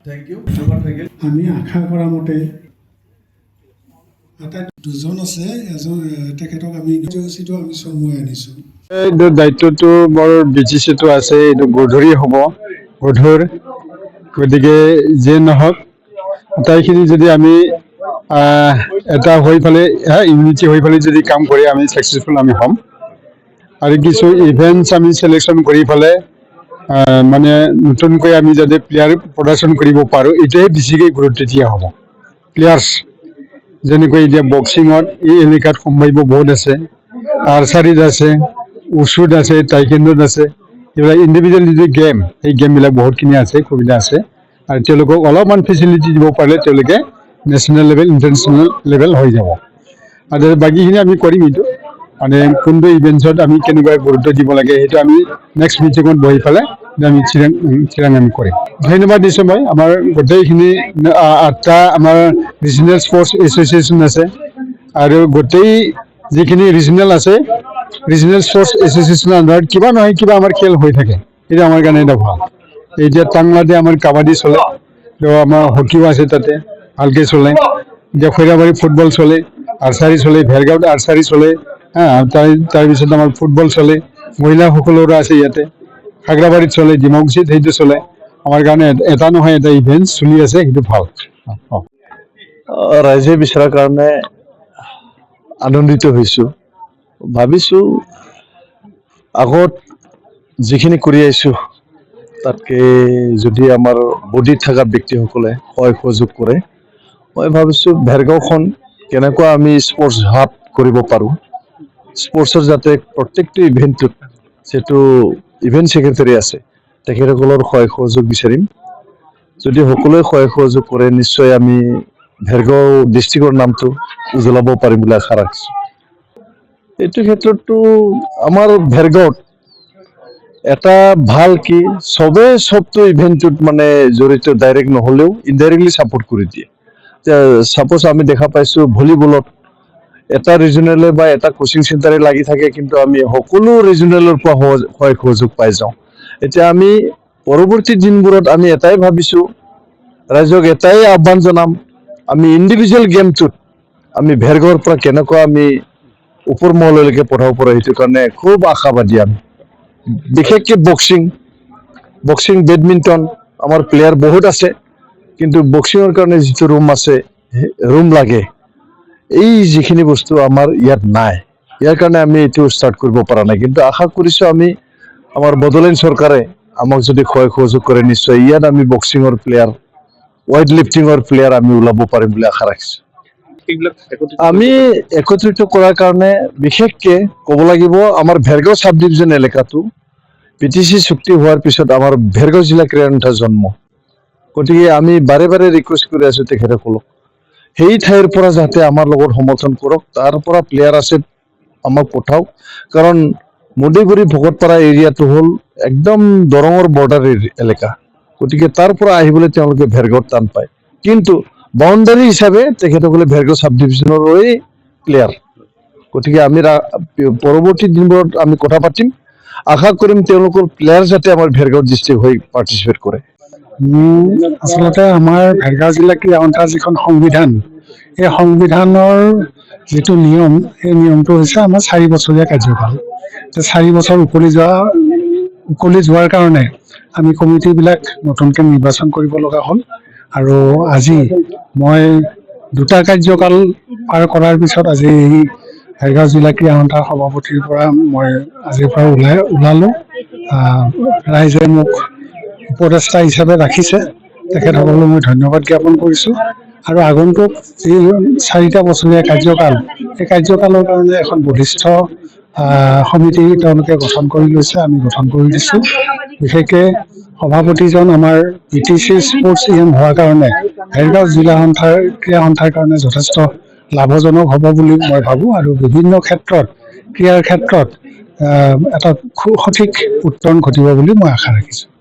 Thank you. ধন্যবাদ থাকিল। আমি আশা কৰা মতে দুজন আছে, এজন তেখেতক আমি কাৰ্যসূচীটো আমি চমুৱাই আনিছোঁ। এইটো দায়িত্বটো বৰ বিচিচিটো আছে, এইটো গধুৰ হ'ব, গতিকে যিয়ে নহওক আটাইখিনি যদি আমি এটা হৈ পেলাই ইউনিটি হৈ পেলাই যদি কাম কৰি আমি ছাকচেছফুল আমি হ'ম। আৰু কিছু ইভেণ্টছ আমি চিলেকশ্যন কৰি পেলাই মানে নতুনকৈ আমি যাতে প্লেয়াৰ প্ৰদৰ্শন কৰিব পাৰোঁ, এইটোৱে বেছিকৈ গুৰুত্ব দিয়া হ'ব। প্লেয়াৰ্ছ যেনেকৈ এতিয়া বক্সিঙত এই এলেকাত সম্ভাৱ্য বহুত আছে, আৰ্চাৰীত আছে, উচুত আছে, টাইকেণ্ডত আছে, এইবিলাক ইণ্ডিভিজুৱেল যিটো গেম, সেই গেমবিলাক বহুতখিনি আছে, সুবিধা আছে। আৰু তেওঁলোকক অলপমান ফেচিলিটি দিব পাৰিলে তেওঁলোকে নেশ্যনেল লেভেল, ইণ্টাৰনেশ্যনেল লেভেল হৈ যাব। আৰু বাকীখিনি আমি কৰিম। এইটো মানে কোনটো ইভেণ্টছত আমি কেনেকুৱা গুৰুত্ব দিব লাগে, সেইটো আমি নেক্সট মিটিঙত বহি পেলাই আমি চিৰাং আমি কৰিম। ধন্যবাদ দিছোঁ মই। আমাৰ গোটেইখিনি 8টা আমাৰ ৰিজনেল স্পৰ্টছ এছ'চিয়েশ্যন আছে, আৰু গোটেই যিখিনি ৰিজনেল আছে, ৰিজনেল স্পৰ্টছ এছ'চিয়েশ্যনৰ আণ্ডাৰত কিবা নহয় কিবা আমাৰ খেল হৈ থাকে। সেইটো আমাৰ কাৰণে এটা ভাল। এতিয়া টাংলাতে আমাৰ কাবাডী চলে, তো আমাৰ হকীও আছে, তাতে ভালকৈ চলে। এতিয়া খৈৰাবাৰী ফুটবল চলে, আৰ্চাৰী চলে, ভেৰগাঁৱত আৰ্চাৰী চলে, তাৰপিছত আমাৰ ফুটবল চলে, মহিলাসকলৰো আছে ইয়াতে, খাগ্ৰাবাৰীত চলে, ডিমাকুছিত সেইটো চলে। আমাৰ কাৰণে এটা নহয় এটা ইভেণ্ট চলি আছে, সেইটো ভাল। ৰাইজে বিচৰাৰ কাৰণে আনন্দিত হৈছোঁ। ভাবিছোঁ আগত যিখিনি কৰি আহিছোঁ তাতকে যদি আমাৰ বডিত থকা ব্যক্তিসকলে সহায় সহযোগ কৰে, মই ভাবিছোঁ ভেৰগাঁওখন কেনেকুৱা আমি স্পৰ্টছ হাব কৰিব পাৰোঁ। স্পৰ্টছৰ যাতে প্ৰত্যেকটো ইভেণ্টটোত যিটো ইভেণ্ট ছেক্ৰেটাৰী আছে তেখেতসকলৰ সহায় সহযোগ বিচাৰিম। যদি সকলোৱে সহায় সহযোগ কৰে, নিশ্চয় আমি ভেৰগাঁও ডিষ্ট্ৰিক্টৰ নামটো উজ্বলাব পাৰিম বুলি আশা ৰাখিছোঁ। এইটো ক্ষেত্ৰতো আমাৰ ভেৰগাঁৱত এটা ভাল কি চবটো ইভেণ্টটোত মানে জড়িত, ডাইৰেক্ট নহ'লেও ইনডাইৰেক্টলি ছাপোৰ্ট কৰি দিয়ে। ছাপ'জ আমি দেখা পাইছোঁ ভলীবলত এটা ৰিজনেলে বা এটা কোচিং চেণ্টাৰে লাগি থাকে, কিন্তু আমি সকলো ৰিজনেলৰ পৰা সহায় সহযোগ পাই যাওঁ। এতিয়া আমি পৰৱৰ্তী দিনবোৰত আমি এটাই ভাবিছোঁ, ৰাইজক এটাই আহ্বান জনাম, আমি ইণ্ডিভিজুৱেল গেমটোত আমি ভেৰগাঁৱৰ পৰা কেনেকুৱা আমি ওপৰ মহললৈকে পঠাব পাৰোঁ, সেইটো কাৰণে খুব আশাবাদী আমি। বিশেষকৈ বক্সিং, বেডমিণ্টন আমাৰ প্লেয়াৰ বহুত আছে, কিন্তু বক্সিঙৰ কাৰণে যিটো ৰুম লাগে, এই যিখিনি বস্তু আমাৰ ইয়াত নাই, ইয়াৰ কাৰণে আমি এইটো ষ্টাৰ্ট কৰিব পৰা নাই। কিন্তু আশা কৰিছোঁ আমি আমাৰ বড়োলেণ্ড চৰকাৰে আমাক যদি সহায় সহযোগ কৰে, নিশ্চয় ইয়াত আমি বক্সিঙৰ প্লেয়াৰ, ৱেইট লিফটিঙৰ প্লেয়াৰ আমি ওলাব পাৰিম বুলি আশা ৰাখিছোঁ। আমি একত্ৰিত কৰাৰ কাৰণে বিশেষকৈ ক'ব লাগিব, আমাৰ ভেৰগাঁও চাব ডিভিজন এলেকাটো PTC চুক্তি হোৱাৰ পিছত আমাৰ ভেৰগাঁও জিলা ক্ৰীড়া সন্থাৰ জন্ম। গতিকে আমি বাৰে বাৰে ৰিকুৱেষ্ট কৰি আছোঁ তেখেতসকলক, সেই ঠাইৰ পৰা যাতে আমাৰ লগত সমৰ্থন কৰক, তাৰ পৰা প্লেয়াৰ আছে আমাক পঠাওক। কাৰণ মদৈগুৰি ভকতপাৰা এৰিয়াটো হ'ল একদম দৰঙৰ বৰ্ডাৰ এলেকা, গতিকে তাৰ পৰা আহিবলৈ তেওঁলোকে ভেৰগাঁৱত টান পায়। কিন্তু বাউণ্ডাৰী হিচাপে তেখেতসকলে ভেৰগাঁও চাব ডিভিজনৰে প্লেয়াৰ। গতিকে আমি পৰৱৰ্তী দিনবোৰত আমি কথা পাতিম, আশা কৰিম তেওঁলোকৰ প্লেয়াৰ যাতে আমাৰ ভেৰগাঁও ডিষ্ট্ৰিক্ট হৈ পাৰ্টিচিপেট কৰে। আচলতে আমাৰ ভেৰগাঁও জিলা ক্ৰীড়া সন্থাৰ যিখন সংবিধান, এই সংবিধানৰ যিটো নিয়ম, সেই নিয়মটো হৈছে আমাৰ 4 বছৰীয়া কাৰ্যকাল। 4 বছৰ উকলি যোৱাৰ কাৰণে আমি কমিটিবিলাক নতুনকৈ নিৰ্বাচন কৰিব লগা হ'ল। আৰু আজি মই 2টা কাৰ্যকাল পাৰ কৰাৰ পিছত আজি এই ভেৰগাঁও জিলা ক্ৰীড়া সন্থাৰ সভাপতিৰ পৰা মই আজিৰ পৰা ওলালোঁ। ৰাইজে মোক উপদেষ্টা হিচাপে ৰাখিছে, তেখেতসকলক মই ধন্যবাদ জ্ঞাপন কৰিছোঁ। আৰু আগন্তুক যি 4টা বছৰীয়া কাৰ্যকাল, এই কাৰ্যকালৰ কাৰণে এখন বলিষ্ঠ সমিতি তেওঁলোকে গঠন কৰি লৈছে, আমি গঠন কৰি দিছোঁ। বিশেষকৈ সভাপতিজন আমাৰ PTC স্পৰ্টছ হোৱাৰ কাৰণে ভেৰগাঁও জিলা ক্ৰীড়া সন্থাৰ কাৰণে যথেষ্ট লাভজনক হ'ব বুলি মই ভাবোঁ। আৰু বিভিন্ন ক্ষেত্ৰত, ক্ৰীড়াৰ ক্ষেত্ৰত এটা সঠিক উত্তৰণ ঘটিব বুলি মই আশা ৰাখিছোঁ।